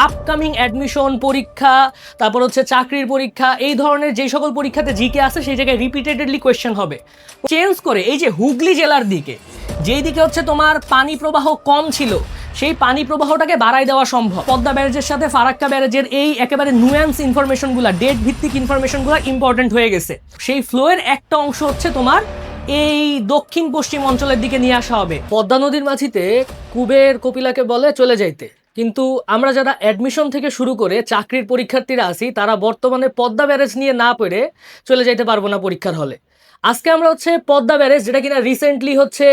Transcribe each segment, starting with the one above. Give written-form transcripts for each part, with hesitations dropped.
Upcoming admission পরীক্ষা, তারপর হচ্ছে চাকরির পরীক্ষা, এই ধরনের যে সকল পরীক্ষাতে জিকে আছে সেই জায়গায় রিপিটেডলি কোয়েশ্চেন হবে। চেঞ্জ করে এই যে হুগলি জেলার দিকে, যেই দিকে হচ্ছে তোমার পানি প্রবাহ কম ছিল, সেই পানি প্রবাহটাকে বাড়াই দেওয়া সম্ভব। পদ্মা ব্যারেজের সাথে ফারাক্কা ব্যারেজের এই একেবারে নুয়ান্স ইনফরমেশনগুলো, ডেট ভিত্তিক ইনফরমেশনগুলো ইম্পর্টেন্ট হয়ে গেছে। সেই ফ্লোয়ের একটা অংশ হচ্ছে তোমার এই দক্ষিণ পশ্চিম অঞ্চলের দিকে নিয়ে আসা হবে। পদ্মা নদীর মাঝিতে কুবের কপিলাকে বলে চলে যাইতে, কিন্তু আমরা যারা অ্যাডমিশন থেকে শুরু করে চাকরির পরীক্ষার্থীরা আছি, তারা বর্তমানে পদ্মা ব্যারেজ নিয়ে না পড়ে চলে যাইতে পারবো না পরীক্ষার হলে। আজকে আমরা হচ্ছে পদ্মা ব্যারেজ, যেটা কিনা রিসেন্টলি হচ্ছে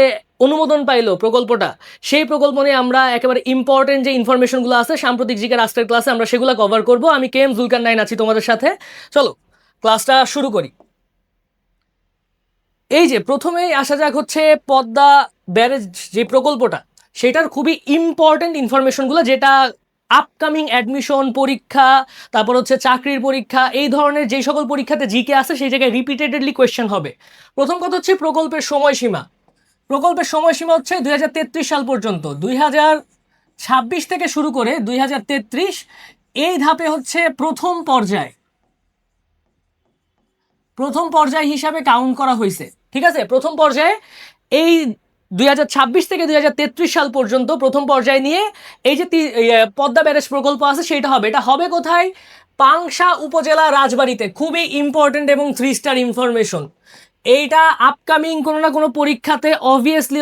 অনুমোদন পাইলো প্রকল্পটা, সেই প্রকল্প নিয়ে আমরা একেবারে ইম্পর্টেন্ট যে ইনফরমেশনগুলো আছে সাম্প্রতিক জিকের আজকের ক্লাসে আমরা সেগুলো কভার করব। আমি KM জুলকারনাইন আছি তোমাদের সাথে। চলো ক্লাসটা শুরু করি। এই যে প্রথমেই আসা যাক হচ্ছে পদ্মা ব্যারেজ যে প্রকল্পটা, সেটার খুবই ইম্পর্টেন্ট ইনফরমেশনগুলো, যেটা আপকামিং অ্যাডমিশন পরীক্ষা, তারপর হচ্ছে চাকরির পরীক্ষা, এই ধরনের যে সকল পরীক্ষাতে জিকে আছে সেই জায়গায় রিপিটেডলি কোয়েশ্চেন হবে। প্রথম কথা হচ্ছে প্রকল্পের সময়সীমা। প্রকল্পের সময়সীমা হচ্ছে 2033 সাল পর্যন্ত। 2026 থেকে শুরু করে 2033 এই ধাপে হচ্ছে প্রথম পর্যায় হিসাবে কাউন্ট করা হয়েছে। ঠিক আছে, প্রথম পর্যায়ে এই 2026 থেকে 2033 সাল পর্যন্ত প্রথম পর্যায়ে নিয়ে এই যে পদ্মা ব্যারেজ প্রকল্প আছে সেটা হবে। এটা হবে কোথায়? পাংশা উপজেলা রাজবাড়িতে। খুবই ইম্পর্টেন্ট এবং 3 স্টার ইনফরমেশন। এইটা আপকামিং কোনো না কোনো পরীক্ষাতে অবভিয়াসলি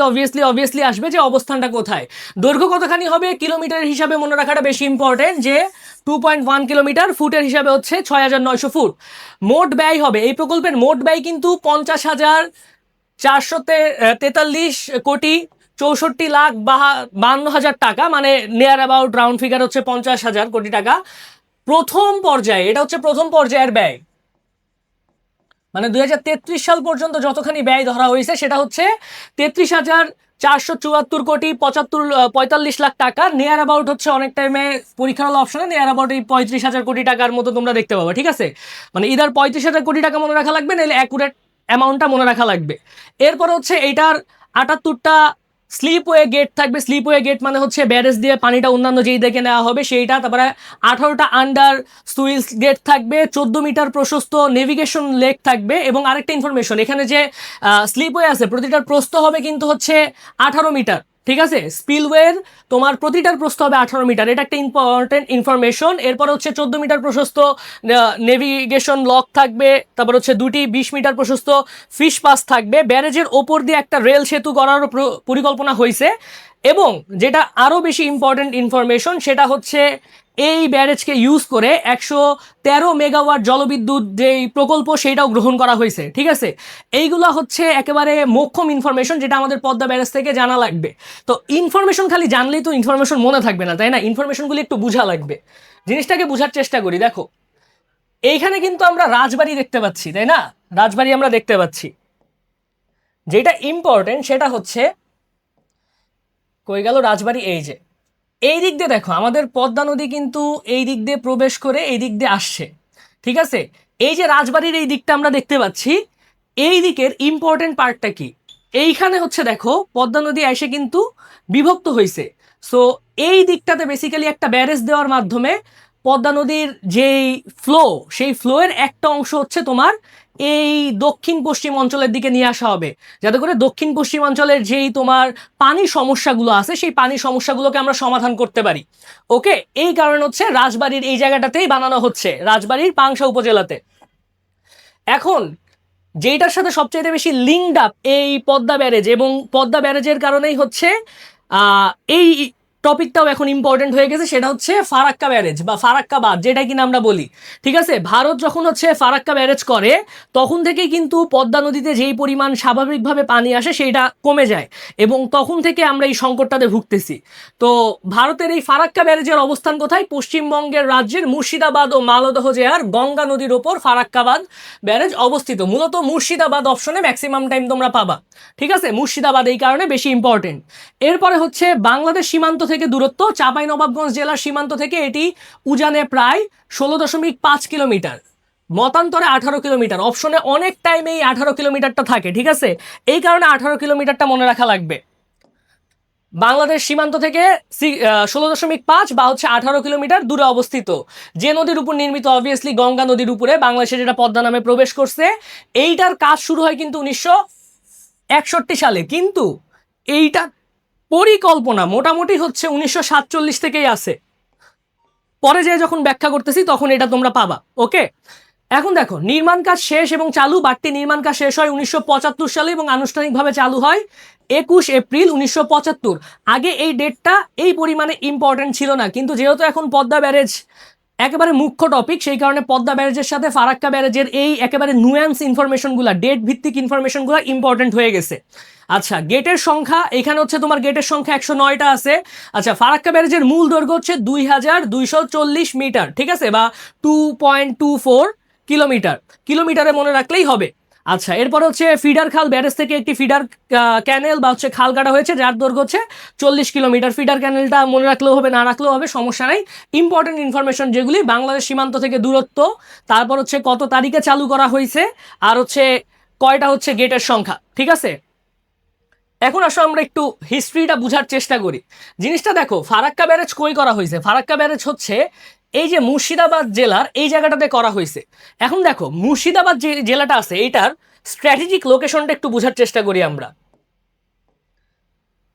আসবে যে অবস্থানটা কোথায়। দৈর্ঘ্য কতখানি হবে কিলোমিটারের হিসাবে মনে রাখাটা বেশি ইম্পর্টেন্ট, যে 2.1 কিলোমিটার, ফুটের হিসাবে হচ্ছে 6900 ফুট। মোট ব্যয় হবে, এই প্রকল্পের মোট ব্যয় কিন্তু 50,443 কোটি 64,52,000 টাকা, মানে নিয়ার অ্যাবাউট রাউন্ড ফিগার হচ্ছে 50,000 কোটি টাকা প্রথম পর্যায়ে। এটা হচ্ছে প্রথম পর্যায়ের ব্যয়, মানে 2033 সাল পর্যন্ত যতখানি ব্যয় ধরা হয়েছে সেটা হচ্ছে 33,474 কোটি 45 লাখ টাকা। নিয়ার অ্যাবাউট হচ্ছে অনেক টাইমে পরীক্ষার হল অপশনে নিয়ার অ্যাবাউট এই 35,000 কোটি টাকার মতো তোমরা দেখতে পাবা। ঠিক আছে, মানে ইদার 35,000 কোটি টাকা মনে রাখা লাগবে, নাহলে অ্যাকুরেট অ্যামাউন্টটা মনে রাখা লাগবে। এরপর হচ্ছে এইটার 78টা স্লিপওয়ে গেট থাকবে। স্লিপওয়ে গেট মানে হচ্ছে ব্যারেজ দিয়ে পানিটা অন্যান্য যেই দিকে নেওয়া হবে সেইটা। তারপরে 18টা আন্ডার সুইচ গেট থাকবে, 14 মিটার প্রশস্ত নেভিগেশন লেক থাকবে। এবং আরেকটা ইনফরমেশন, এখানে যে স্লিপওয়ে আছে প্রতিটার প্রস্থ হবে কিন্তু হচ্ছে 18 মিটার। ঠিক আছে, স্পিলওয়ের তোমার প্রতিটার প্রস্থ হবে 18 মিটার, এটা একটা ইম্পর্টেন্ট ইনফরমেশন। এরপর হচ্ছে 14 মিটার প্রশস্ত নেভিগেশন লক থাকবে। তারপর হচ্ছে 2টি 20 মিটার প্রশস্ত ফিশ পাস থাকবে। ব্যারেজের ওপর দিয়ে একটা রেল সেতু করারও পরিকল্পনা হয়েছে। এবং যেটা আরও বেশি ইম্পর্টেন্ট ইনফরমেশন, সেটা হচ্ছে এই ব্যারেজকে ইউজ করে 113 মেগাওয়াট জলবিদ্যুৎ যেই প্রকল্প সেইটাও গ্রহণ করা হয়েছে। ঠিক আছে, এইগুলো হচ্ছে একেবারে মোক্ষম ইনফরমেশন, যেটা আমাদের পদ্মা ব্যারেজ থেকে জানা লাগবে। তো ইনফরমেশন খালি জানলেই তো ইনফরমেশন মনে থাকবে না, তাই না? ইনফরমেশনগুলি একটু বোঝা লাগবে। জিনিসটাকে বোঝার চেষ্টা করি। দেখো এইখানে কিন্তু আমরা রাজবাড়ি দেখতে পাচ্ছি, তাই না? রাজবাড়ি আমরা দেখতে পাচ্ছি। যেটা ইম্পর্টেন্ট সেটা হচ্ছে কই গেল রাজবাড়ি? এই যে এই দিক দিয়ে দেখো, আমাদের পদ্মা নদী কিন্তু এই দিক দিয়ে প্রবেশ করে এই দিক দিয়ে আসছে। ঠিক আছে, এই যে রাজবাড়ির এই দিকটা আমরা দেখতে পাচ্ছি, এই দিকের ইম্পর্টেন্ট পার্টটা কি? এইখানে হচ্ছে দেখো পদ্মা নদী এসে কিন্তু বিভক্ত হয়েছে। সো এই দিকটাতে বেসিক্যালি একটা ব্যারেজ দেওয়ার মাধ্যমে পদ্মা নদীর যেই ফ্লো, সেই ফ্লোয়ের একটা অংশ হচ্ছে তোমার এই দক্ষিণ পশ্চিম অঞ্চলের দিকে নিয়ে আসা হবে, যাতে করে দক্ষিণ পশ্চিম অঞ্চলের যেই তোমার পানির সমস্যাগুলো আছে সেই পানির সমস্যাগুলোকে আমরা সমাধান করতে পারি। ওকে, এই কারণে হচ্ছে রাজবাড়ির এই জায়গাটাতেই বানানো হচ্ছে, রাজবাড়ির পাংশা উপজেলাতে। এখন যেইটার সাথে সবচেয়ে বেশি লিঙ্কড আপ এই পদ্মা ব্যারেজ, এবং পদ্মা ব্যারেজের কারণেই হচ্ছে এই টপিকটাও এখন ইম্পর্টেন্ট হয়ে গেছে, সেটা হচ্ছে ফারাক্কা ব্যারেজ বা ফারাক্কা বাঁধ, যেটা কিনা আমরা বলি। ঠিক আছে, ভারত যখন হচ্ছে ফারাক্কা ব্যারেজ করে তখন থেকেই কিন্তু পদ্মা নদীতে যেই পরিমাণ স্বাভাবিকভাবে পানি আসে সেইটা কমে যায়, এবং তখন থেকে আমরা এই সংকটটাতে ভুগতেছি। তো ভারতের এই ফারাক্কা ব্যারেজের অবস্থান কোথায়? পশ্চিমবঙ্গের রাজ্যের মুর্শিদাবাদ ও মালদহ জেলার গঙ্গা নদীর ওপর ফারাক্কা বাঁধ ব্যারেজ অবস্থিত। মূলত মুর্শিদাবাদ অপশনে ম্যাক্সিমাম টাইম তোমরা পাবা। ঠিক আছে, মুর্শিদাবাদ এই কারণে বেশি ইম্পর্টেন্ট। এরপরে হচ্ছে বাংলাদেশ সীমান্ত থেকে দূরত্ব, চাঁপাইনবাবগঞ্জ জেলার সীমান্ত থেকে এটি উজানে প্রায় 16.5 কিলোমিটার, মতান্তরে 18 কিলোমিটার। অপশনে অনেক টাইম এই 18 কিলোমিটারটা থাকে। ঠিক আছে, এই কারণে 18 কিলোমিটারটা মনে রাখা লাগবে। বাংলাদেশ সীমান্ত থেকে 16.5 বা হচ্ছে 18 কিলোমিটার দূরে অবস্থিত। যে নদীর উপর নির্মিত, অবভিয়াসলি গঙ্গা নদীর উপরে, বাংলাদেশে যেটা পদ্মা নামে প্রবেশ করছে। এইটার কাজ শুরু হয় কিন্তু 1961 সালে, কিন্তু এইটা পরিকল্পনা মোটামুটি হচ্ছে 1947 থেকেই আছে। পরে যে যখন ব্যাখ্যা করতেছি তখন এটা তোমরা পাবা। ওকে, এখন দেখো নির্মাণ কাজ শেষ এবং চালু। বাটটি নির্মাণ কাজ শেষ হয় 1975 সালে এবং আনুষ্ঠানিকভাবে চালু হয় 21 এপ্রিল 1975। আগে এই ডেটটা এই পরিমাণে ইম্পর্টেন্ট ছিল না, কিন্তু যেহেতু এখন পদ্মা ব্যারেজ একেবারে মুখ্য টপিক, সেই কারণে পদ্মা ব্যারেজের সাথে ফারাক্কা ব্যারেজের এই একেবারে নুয়ান্স ইনফরমেশনগুলো, ডেট ভিত্তিক ইনফরমেশনগুলো ইম্পর্টেন্ট হয়ে গেছে। আচ্ছা, গেটের সংখ্যা এখানে হচ্ছে তোমার গেটের সংখ্যা 109টা আছে। আচ্ছা, ফারাক্কা ব্যারেজের মূল দৈর্ঘ্য হচ্ছে 2240 মিটার, ঠিক আছে, বা 2.24 কিলোমিটার। কিলোমিটারে মনে রাখলেই হবে। আচ্ছা, এরপর হচ্ছে ফিডার খাল, ব্যারেজ থেকে একটি ফিডার ক্যানেল বা হচ্ছে খাল কাটা হয়েছে, যার দৈর্ঘ্য হচ্ছে 40 কিলোমিটার। ফিডার ক্যানেলটা মনে রাখলেও হবে, না রাখলেও হবে, সমস্যা নাই। ইম্পর্টেন্ট ইনফরমেশন যেগুলি, বাংলাদেশ সীমান্ত থেকে দূরত্ব, তারপর হচ্ছে কত তারিখে চালু করা হয়েছে, আর হচ্ছে কয়টা হচ্ছে গেটের সংখ্যা, ঠিক আছে। এখন আসলে আমরা একটু হিস্ট্রিটা বুঝার চেষ্টা করি। জিনিসটা দেখো, ফারাক্কা ব্যারেজ কই করা হয়েছে? ফারাক্কা ব্যারেজ হচ্ছে এই যে মুর্শিদাবাদ জেলার এই জায়গাটাতে করা হয়েছে। এখন দেখো, মুর্শিদাবাদ যে জেলাটা আছে এইটার স্ট্র্যাটেজিক লোকেশনটা একটু বুঝার চেষ্টা করি আমরা।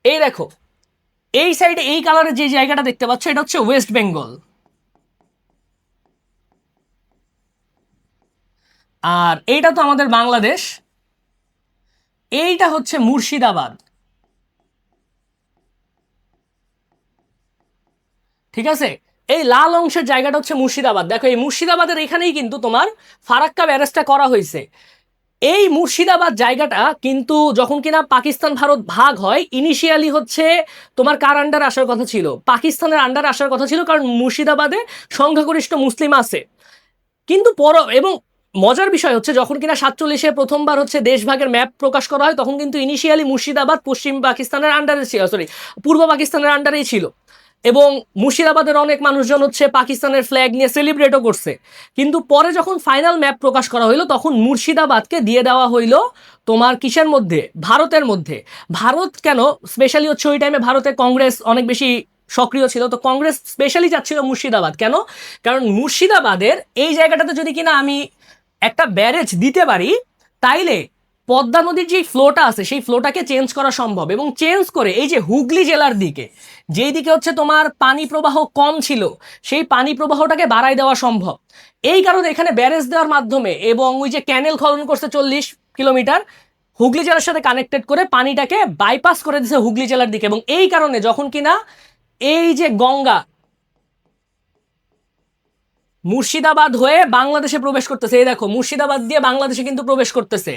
এই দেখো, এই সাইডে এই কালারের যে জায়গাটা দেখতে পাচ্ছ, এটা হচ্ছে ওয়েস্ট বেঙ্গল, আর এইটা তো আমাদের বাংলাদেশ। এইটা হচ্ছে মুর্শিদাবাদ, ঠিক আছে। এই লাল অংশের জায়গাটা হচ্ছে মুর্শিদাবাদ। দেখো, এই মুর্শিদাবাদের এখানেই কিন্তু তোমার ফারাক্কা ব্যারেজটা করা হয়েছে। এই মুর্শিদাবাদ জায়গাটা কিন্তু যখন কিনা পাকিস্তান ভারত ভাগ হয়, ইনিশিয়ালি হচ্ছে তোমার কার আন্ডার আসার কথা ছিল? পাকিস্তানের আন্ডার আসার কথা ছিল, কারণ মুর্শিদাবাদে সংখ্যাগরিষ্ঠ মুসলিম আছে। কিন্তু এবং মজার বিষয় হচ্ছে, যখন কিনা 47-এ প্রথমবার হচ্ছে দেশভাগের ম্যাপ প্রকাশ করা হয়, তখন কিন্তু ইনিশিয়ালি মুর্শিদাবাদ পশ্চিম পাকিস্তানের আন্ডারে ছিল, সরি, পূর্ব পাকিস্তানের আন্ডারেই ছিল। এবং মুর্শিদাবাদের অনেক মানুষজন হচ্ছে পাকিস্তানের ফ্ল্যাগ নিয়ে সেলিব্রেটও করছে। কিন্তু পরে যখন ফাইনাল ম্যাপ প্রকাশ করা হইলো, তখন মুর্শিদাবাদকে দিয়ে দেওয়া হইলো তোমার কিসের মধ্যে? ভারতের মধ্যে। ভারত কেন? স্পেশালি হচ্ছে ওই টাইমে ভারতে কংগ্রেস অনেক বেশি সক্রিয় ছিল, তো কংগ্রেস স্পেশালি যাচ্ছিল মুর্শিদাবাদ। কেন? কারণ মুর্শিদাবাদের এই জায়গাটাতে যদি কিনা আমি একটা ব্যারেজ দিতে পারি, তাইলে পদ্মা নদীর যে ফ্লোটা আছে সেই ফ্লোটাকে চেঞ্জ করা সম্ভব, এবং চেঞ্জ করে এই যে হুগলি জেলার দিকে, যেই দিকে হচ্ছে তোমার পানি প্রবাহ কম ছিল, সেই পানি প্রবাহটাকে বাড়াই দেওয়া সম্ভব। এই কারণে এখানে ব্যারেজ দেওয়ার মাধ্যমে, এবং ওই যে ক্যানেল খনন করছে 40 কিলোমিটার হুগলি জেলার সাথে কানেক্টেড করে, পানিটাকে বাইপাস করে দিচ্ছে হুগলি জেলার দিকে। এবং এই কারণে যখন কিনা এই যে গঙ্গা মুর্শিদাবাদ হয়ে বাংলাদেশে প্রবেশ করতেছে, এই দেখো মুর্শিদাবাদ দিয়ে বাংলাদেশে কিন্তু প্রবেশ করতেছে।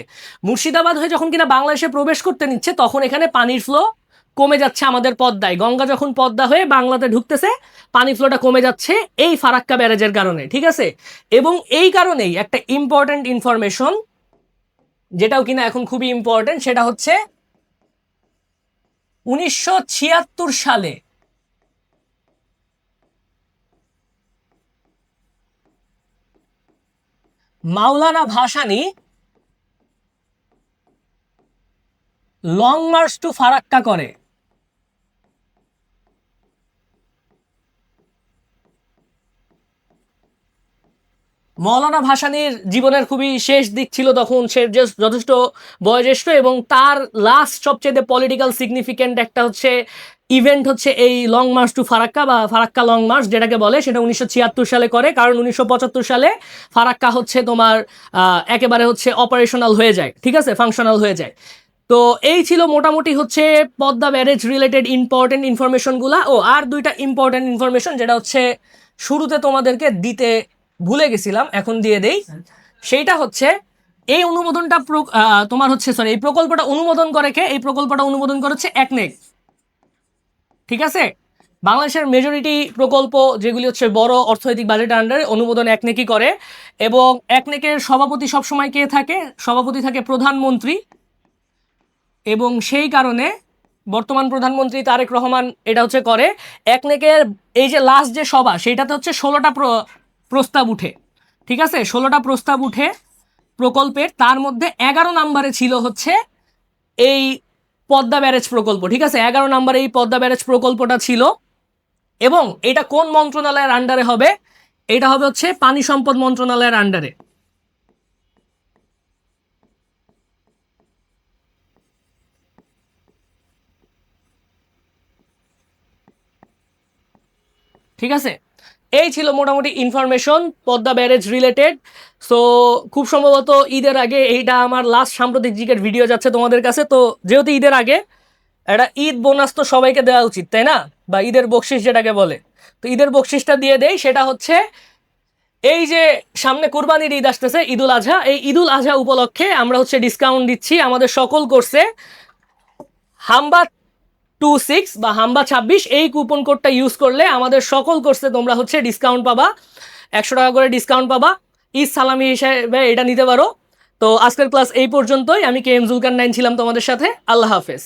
মুর্শিদাবাদ হয়ে যখন কিনা বাংলাদেশে প্রবেশ করতে নিচ্ছে, তখন এখানে পানির ফ্লো কমে যাচ্ছে আমাদের পদ্মায়। গঙ্গা যখন পদ্মা হয়ে বাংলাতে ঢুকতেছে, পানি ফ্লোটা কমে যাচ্ছে এই ফারাক্কা ব্যারেজের কারণে, ঠিক আছে। এবং এই কারণেই একটা ইম্পর্টেন্ট ইনফরমেশন, যেটাও কিনা এখন খুবই ইম্পর্টেন্ট, সেটা হচ্ছে 1976 সালে Maulana Bhashani long march to Farakka করে। মৌলানা ভাসানীর জীবনের খুবই শেষ দিক ছিল তখন, সে যথেষ্ট বয়োজ্যেষ্ঠ, এবং তার লাস্ট সবচেয়ে পলিটিক্যাল সিগনিফিকেন্ট একটা হচ্ছে ইভেন্ট হচ্ছে এই লং মার্চ টু ফারাক্কা বা ফারাক্কা লং মার্চ যেটাকে বলে, সেটা 1976 সালে করে। কারণ 1975 সালে ফারাক্কা হচ্ছে তোমার একেবারে হচ্ছে অপারেশনাল হয়ে যায়, ঠিক আছে, ফাংশনাল হয়ে যায়। তো এই ছিল মোটামুটি হচ্ছে পদ্মা ব্যারেজ রিলেটেড ইম্পর্টেন্ট ইনফরমেশনগুলা। ও আর দুইটা ইম্পর্টেন্ট ইনফরমেশন যেটা হচ্ছে শুরুতে তোমাদেরকে দিতে ভুলে গেছিলাম, এখন দিয়ে দেই। সেইটা হচ্ছে এই অনুমোদনটা তোমার হচ্ছে, সরি, এই প্রকল্পটা অনুমোদন করে কে? এই প্রকল্পটা অনুমোদন করেছে একনেক, ঠিক আছে। বাংলাদেশের মেজরিটি প্রকল্প যেগুলি হচ্ছে বড় অর্থনৈতিক বাজেটের আন্ডারে, অনুমোদন একনেকই করে। এবং একনেকের সভাপতি সবসময় কে থাকে? সভাপতি থাকে প্রধানমন্ত্রী। এবং সেই কারণে বর্তমান প্রধানমন্ত্রী তারেক রহমান এটা হচ্ছে করে। একনেকের এই যে লাস্ট যে সভা, সেইটাতে হচ্ছে 16টা প্রস্তাব উঠে, ঠিক আছে, 16টা প্রস্তাব উঠে প্রকল্পের। তার মধ্যে 11 নম্বরে ছিল হচ্ছে এই পদ্মা ব্যারেজ প্রকল্প, ঠিক আছে, 11 নম্বরে এই পদ্মা ব্যারেজ প্রকল্পটা ছিল। এবং এটা কোন মন্ত্রণালয়ের আন্ডারে হবে? এটা হবে হচ্ছে পানি সম্পদ মন্ত্রণালয়ের আন্ডারে। ঠিক আছে, এই ছিল মোটামুটি information Padma barrage related. So খুব সম্ভবত ঈদের আগে এইটা আমার লাস্ট সাম্প্রতিক জিকের ভিডিও যাচ্ছে তোমাদের কাছে। তো যেহেতু ঈদের আগে একটা ঈদ বোনাস তো সবাইকে দেওয়া উচিত, তাই না? বা ঈদের বকশিস যেটাকে বলে, তো ঈদের বকশিসটা দিয়ে দেই। সেটা হচ্ছে এই যে সামনে কুরবানির ঈদ আসতেছে, ঈদুল আজহা, এই ঈদুল আজহা উপলক্ষে আমরা হচ্ছে ডিসকাউন্ট দিচ্ছি আমাদের সকল কোর্সে। হাম্বা 26 বা হাম্বা 26 এই কুপন কোডটা ইউজ করলে আমাদের সকল কোর্সে তোমরা হচ্ছে ডিসকাউন্ট পাবা, 100 টাকা করে ডিসকাউন্ট পাবা। ঈদ সালামি হিসেবে এটা নিতে পারো। তো আজকের ক্লাস এই পর্যন্তই। আমি কে এম জুলকার 9 ছিলাম তোমাদের সাথে। আল্লাহ হাফেজ।